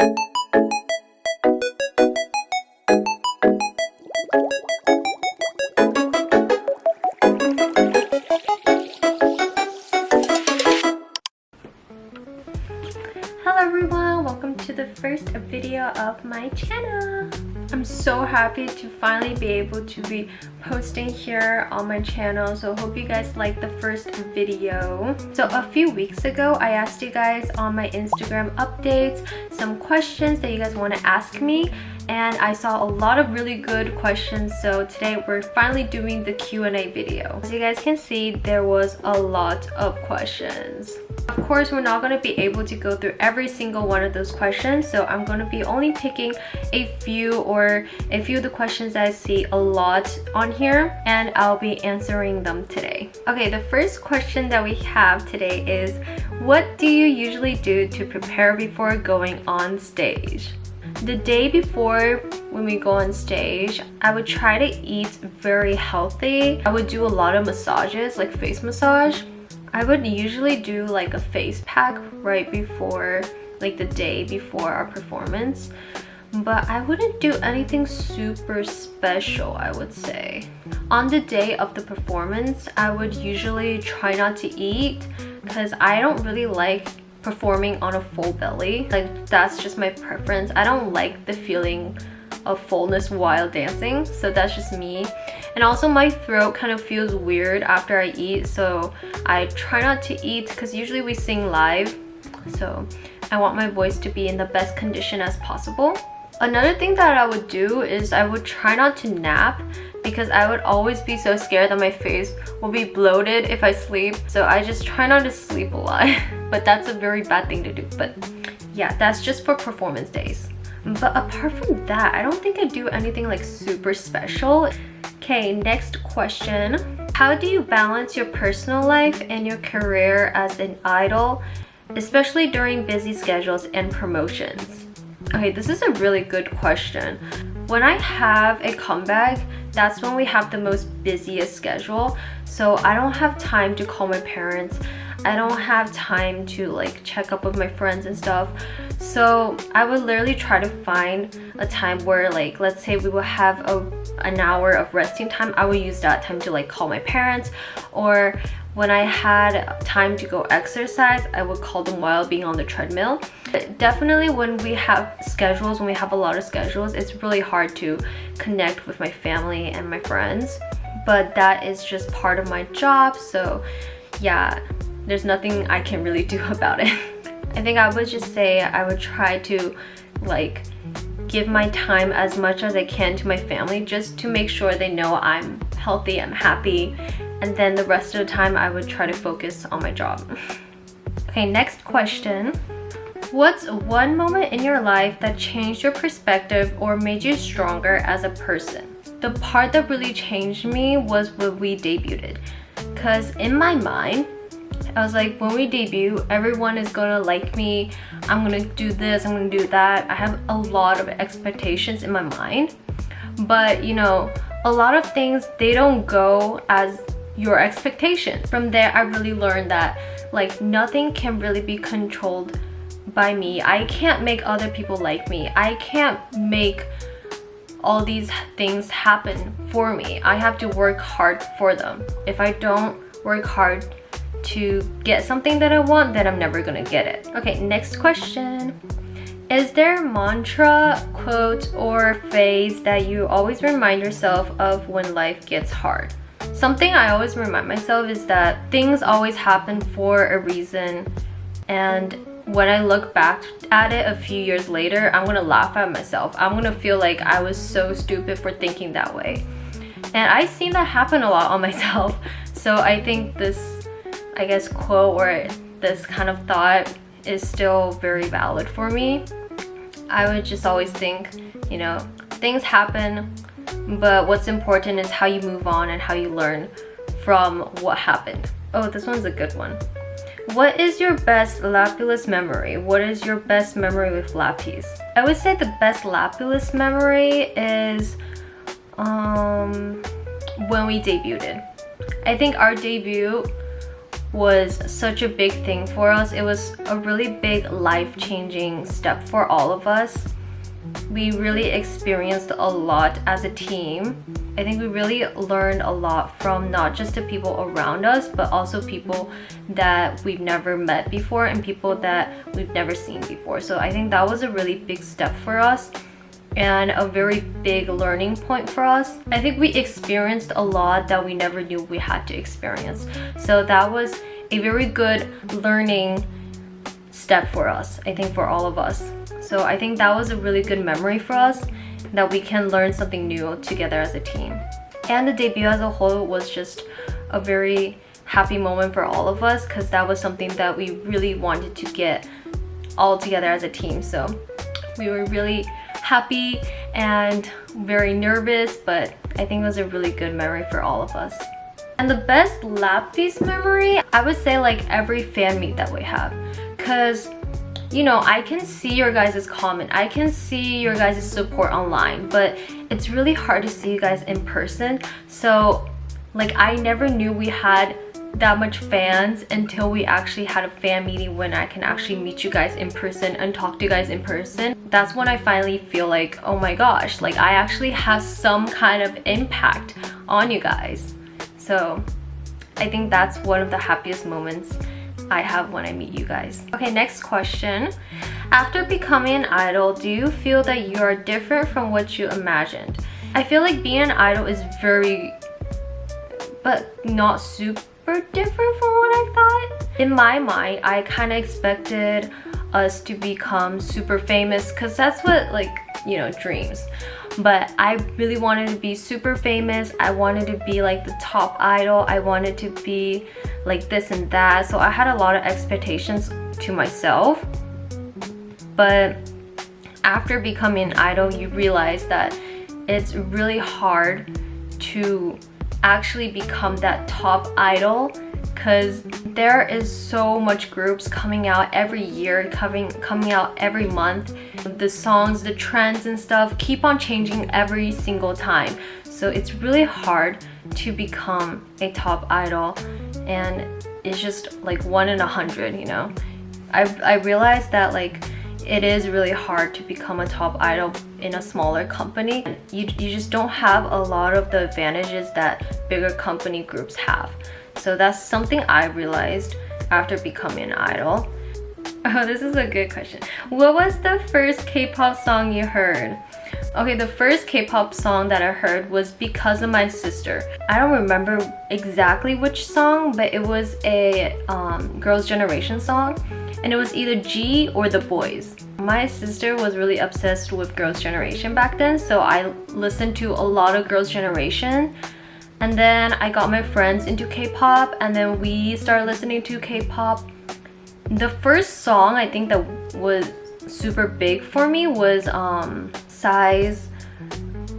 Hello everyone, welcome to the first video of my channel. I'm so happy to finally be able to be posting here on my channel, so hope you guys like the first video. So a few weeks ago I asked you guys on my Instagram updates some questions that you guys want to ask me, and I saw a lot of really good questions, so today we're finally doing the Q&A video. As you guys can see, there was a lot of questions. Of course, we're not going to be able to go through every single one of those questions, so I'm going to be only picking a few of the questions that I see a lot on here, and I'll be answering them today. Okay, the first question that we have today is, what do you usually do to prepare before going on stage? The day before when we go on stage, I would try to eat very healthy. I would do a lot of massages, like face massage. I would usually do like a face pack right before, like the day before our performance, but I wouldn't do anything super special, I would say. On the day of the performance, I would usually try not to eat because I don't really like performing on a full belly. Like, that's just my preference. I don't like the feeling of fullness while dancing, so that's just me. And also my throat kind of feels weird after I eat, so I try not to eat because usually we sing live, so I want my voice to be in the best condition as possible. Another thing that I would do is I would try not to nap because I would always be so scared that my face will be bloated if I sleep, so I just try not to sleep a lot. But that's a very bad thing to do, but yeah, that's just for performance days. But apart from that, I don't think I do anything like super special. Okay, next question. How do you balance your personal life and your career as an idol, especially during busy schedules and promotions? Okay, this is a really good question. When I have a comeback, that's when we have the most busiest schedule, so I don't have time to call my parents. I don't have time to like check up with my friends and stuff. So I would literally try to find a time where, like, let's say we will have an hour of resting time. I would use that time to like call my parents, or when I had time to go exercise, I would call them while being on the treadmill. But definitely when we have schedules, when we have a lot of schedules, it's really hard to connect with my family and my friends. But that is just part of my job, so yeah, there's nothing I can really do about it. I think I would just say I would try to like give my time as much as I can to my family, just to make sure they know I'm healthy, I'm happy, and then the rest of the time I would try to focus on my job. Okay, next question. What's one moment in your life that changed your perspective or made you stronger as a person? The part that really changed me was when we debuted, because in my mind I was like, when we debut, everyone is gonna like me, I'm gonna do this, I'm gonna do that. I have a lot of expectations in my mind, but you know, a lot of things, they don't go as your expectations. From there, I really learned that like nothing can really be controlled by me. I can't make other people like me. I can't make all these things happen for me. I have to work hard for them. If I don't work hard to get something that I want, then I'm never gonna get it. Okay, next question. Is there a mantra, quote, or phrase that you always remind yourself of when life gets hard? Something I always remind myself is that things always happen for a reason, and when I look back at it a few years later, I'm gonna laugh at myself. I'm gonna feel like I was so stupid for thinking that way. And I've seen that happen a lot on myself. So I think this, I guess, quote or this kind of thought is still very valid for me. I would just always think, you know, things happen, but what's important is how you move on and how you learn from what happened. Oh, this one's a good one. What is your best Lapillus memory? What is your best memory with Lapis? I would say the best Lapillus memory is when we debuted. I think our debut was such a big thing for us. It was a really big life-changing step for all of us. We really experienced a lot as a team. I think we really learned a lot from not just the people around us, but also people that we've never met before and people that we've never seen before. So I think that was a really big step for us and a very big learning point for us. I think we experienced a lot that we never knew we had to experience. So that was a very good learning step for us, I think, for all of us. So I think that was a really good memory for us, that we can learn something new together as a team. And the debut as a whole was just a very happy moment for all of us, because that was something that we really wanted to get all together as a team. So we were really happy and very nervous, but I think it was a really good memory for all of us. And the best Lapillus memory, I would say like every fan meet that we have, because you know, I can see your guys' comment, I can see your guys' support online, but it's really hard to see you guys in person. So like I never knew we had that much fans until we actually had a fan meeting when I can actually meet you guys in person and talk to you guys in person. That's when I finally feel like, oh my gosh, like I actually have some kind of impact on you guys. So I think that's one of the happiest moments I have when I meet you guys. Okay, next question. After becoming an idol, do you feel that you are different from what you imagined? I feel like being an idol is very, but not super different from what I thought. In my mind, I kind of expected us to become super famous, because that's what, like, you know, dreams. But I really wanted to be super famous. I wanted to be like the top idol. I wanted to be like this and that. So I had a lot of expectations to myself. But after becoming an idol, you realize that it's really hard to actually become that top idol, because there is so much groups coming out every year, coming out every month. The songs, the trends and stuff keep on changing every single time. So it's really hard to become a top idol, and it's just like 1 in 100, you know. I realized that like it is really hard to become a top idol in a smaller company. You just don't have a lot of the advantages that bigger company groups have. So that's something I realized after becoming an idol. Oh, this is a good question. What was the first K-pop song you heard? Okay, the first K-pop song that I heard was Because of My Sister. I don't remember exactly which song, but it was a Girls' Generation song, and it was either G or The Boys. My sister was really obsessed with Girls' Generation back then, so I listened to a lot of Girls' Generation. And then I got my friends into K-pop, and then we started listening to K-pop. The first song I think that was super big for me was Psy's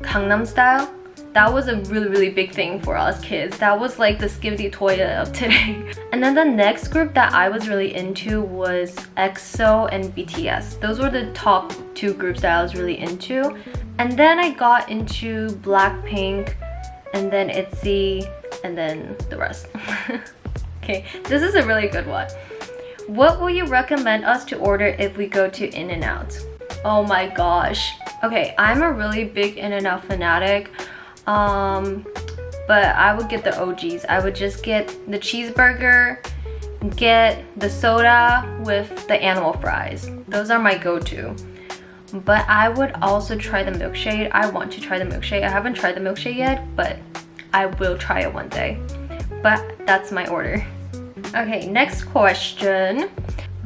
Gangnam Style. That was a really big thing for us kids. That was like the Skibidi Toilet of today. And then the next group that I was really into was EXO and BTS. Those were the top 2 groups that I was really into. And then I got into Blackpink, and then ITZY, and then the rest. Okay, this is a really good one. What will you recommend us to order if we go to In-N-Out? Oh my gosh. Okay, I'm a really big In-N-Out fanatic, but I would get the OGs. I would just get the cheeseburger, get the soda with the animal fries. Those are my go-to. But I would also try the milkshake. I want to try the milkshake. I haven't tried the milkshake yet, but I will try it one day. But that's my order. Okay, next question.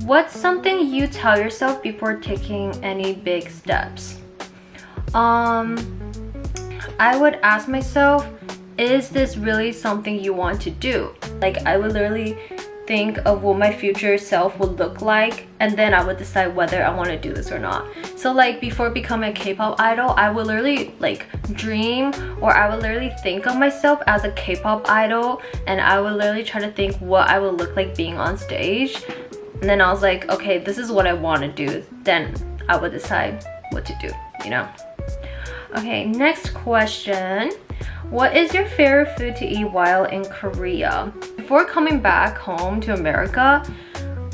What's something you tell yourself before taking any big steps? I would ask myself, is this really something you want to do? Like, I would literally think of what my future self would look like, and then I would decide whether I want to do this or not. So like before becoming a K-pop idol, I would literally like dream, or I would literally think of myself as a K-pop idol, and I would literally try to think what I would look like being on stage. And then I was like, okay, this is what I want to do. Then I would decide what to do, you know? Okay, next question. What is your favorite food to eat while in Korea? Before coming back home to America,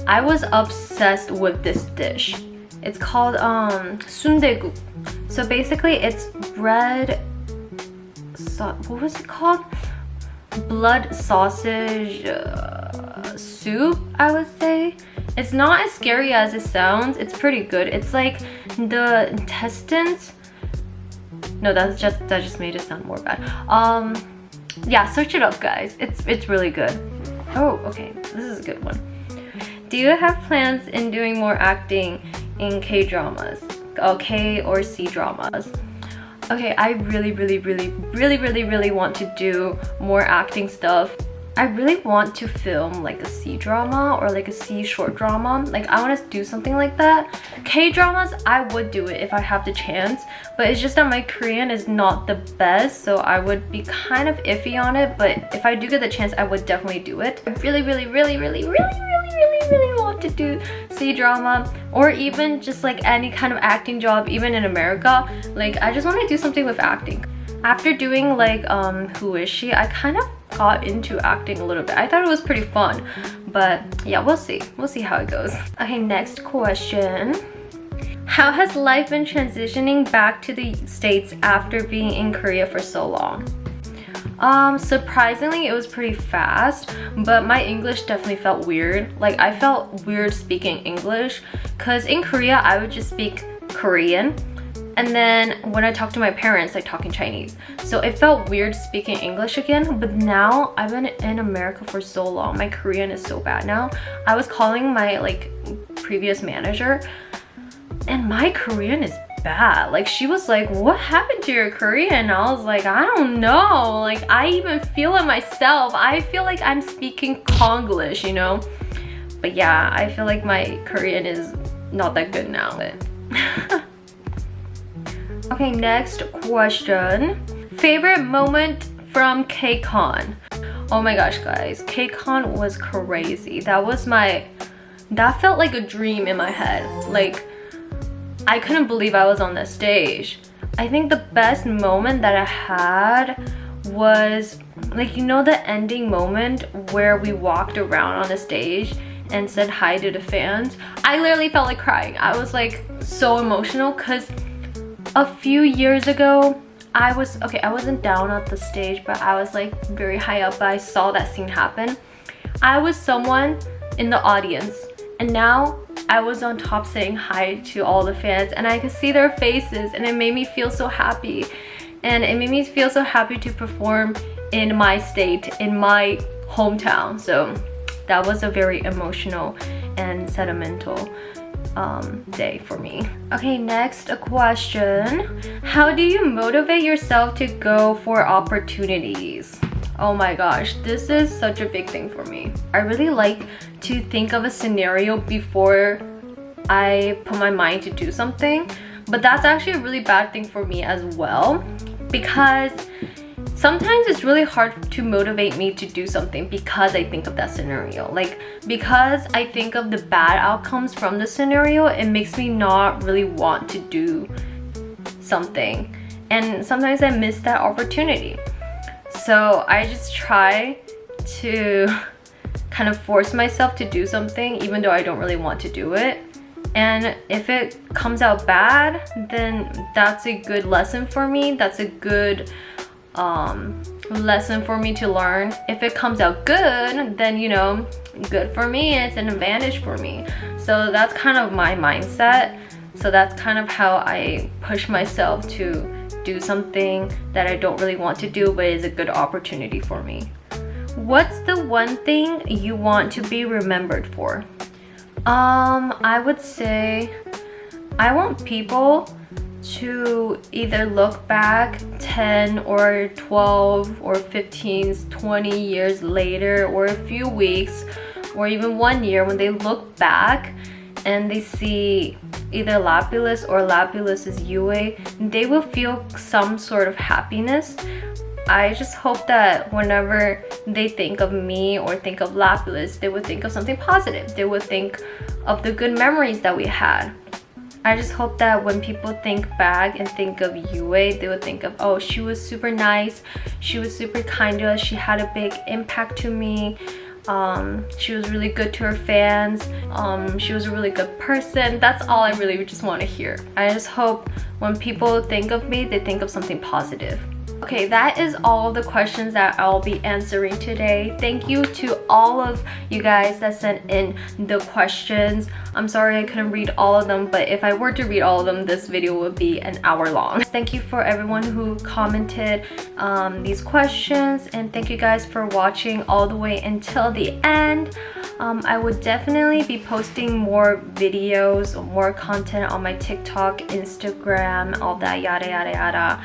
I was obsessed with this dish. It's called sundae-guk. So basically it's bread, what was it called? Blood sausage soup, I would say. It's not as scary as it sounds. It's pretty good. It's like the intestines. No, that just made it sound more bad. Yeah, search it up, guys. It's really good. Oh, okay. This is a good one. Do you have plans in doing more acting in K-dramas? K or C dramas? Okay, I really want to do more acting stuff. I really want to film like a C drama or like a C short drama. Like I want to do something like that. K-dramas, I would do it if I have the chance, but it's just that my Korean is not the best, so I would be kind of iffy on it, but if I do get the chance, I would definitely do it. I really want to do C drama or even just like any kind of acting job, even in America. Like I just want to do something with acting. After doing like Who Is She, I kind of got into acting a little bit. I thought it was pretty fun, but yeah, we'll see how it goes. Okay, next question. How has life been transitioning back to the States after being in Korea for so long? Surprisingly, it was pretty fast, but my English definitely felt weird. Like I felt weird speaking English because in Korea I would just speak Korean, and then when I talk to my parents, I talk in Chinese. So it felt weird speaking English again, but now I've been in America for so long. My Korean is so bad now. I was calling my like previous manager and my Korean is bad. Like she was like, what happened to your Korean? I was like, I don't know. Like I even feel it myself. I feel like I'm speaking Konglish, you know? But yeah, I feel like my Korean is not that good now. Okay, next question. Favorite moment from KCON? Oh my gosh, guys, KCON was crazy. That felt like a dream in my head. Like, I couldn't believe I was on the stage. I think the best moment that I had was, like, you know, the ending moment where we walked around on the stage and said hi to the fans? I literally felt like crying. I was like so emotional because a few years ago, I wasn't down at the stage, but I was like very high up, but I saw that scene happen. I was someone in the audience, and now I was on top saying hi to all the fans, and I could see their faces, and it made me feel so happy. And it made me feel so happy to perform in my state, in my hometown. So that was a very emotional and sentimental day for me. Okay, next question. How do you motivate yourself to go for opportunities? Oh my gosh, this is such a big thing for me. I really like to think of a scenario before I put my mind to do something, but that's actually a really bad thing for me as well, because sometimes it's really hard to motivate me to do something because I think of that scenario. Like, because I think of the bad outcomes from the scenario, it makes me not really want to do something. And sometimes I miss that opportunity. So I just try to kind of force myself to do something even though I don't really want to do it. And if it comes out bad, then that's a good lesson for me. That's a good lesson for me to learn. If it comes out good, then, you know, good for me. It's an advantage for me. So that's kind of my mindset. So that's kind of how I push myself to do something that I don't really want to do, but is a good opportunity for me. What's the one thing you want to be remembered for? I would say I want people to either look back 10 or 12 or 15, 20 years later, or a few weeks, or even 1 year, when they look back and they see either Lapillus or Lapillus's Yue, they will feel some sort of happiness. I just hope that whenever they think of me or think of Lapillus, they would think of something positive. They would think of the good memories that we had. I just hope that when people think back and think of Yue, they would think of, oh, she was super nice, she was super kind to us, she had a big impact to me, she was really good to her fans, she was a really good person. That's all I really just want to hear. I just hope when people think of me, they think of something positive. Okay, that is all of the questions that I'll be answering today. Thank you to all of you guys that sent in the questions. I'm sorry I couldn't read all of them, but if I were to read all of them, this video would be an hour long. Thank you for everyone who commented these questions, and thank you guys for watching all the way until the end. I would definitely be posting more videos, more content on my TikTok, Instagram, all that yada yada yada.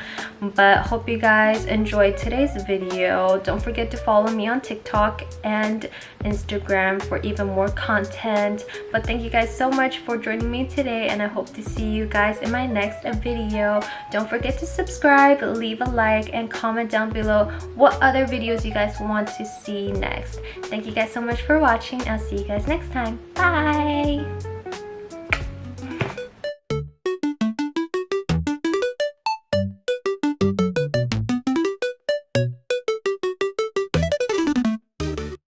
But hope you guys enjoyed today's video. Don't forget to follow me on TikTok and Instagram for even more content. But thank you guys so much for joining me today, and I hope to see you guys in my next video. Don't forget to subscribe, leave a like, and comment down below what other videos you guys want to see next. Thank you guys so much for watching. I'll see you guys next time. Bye!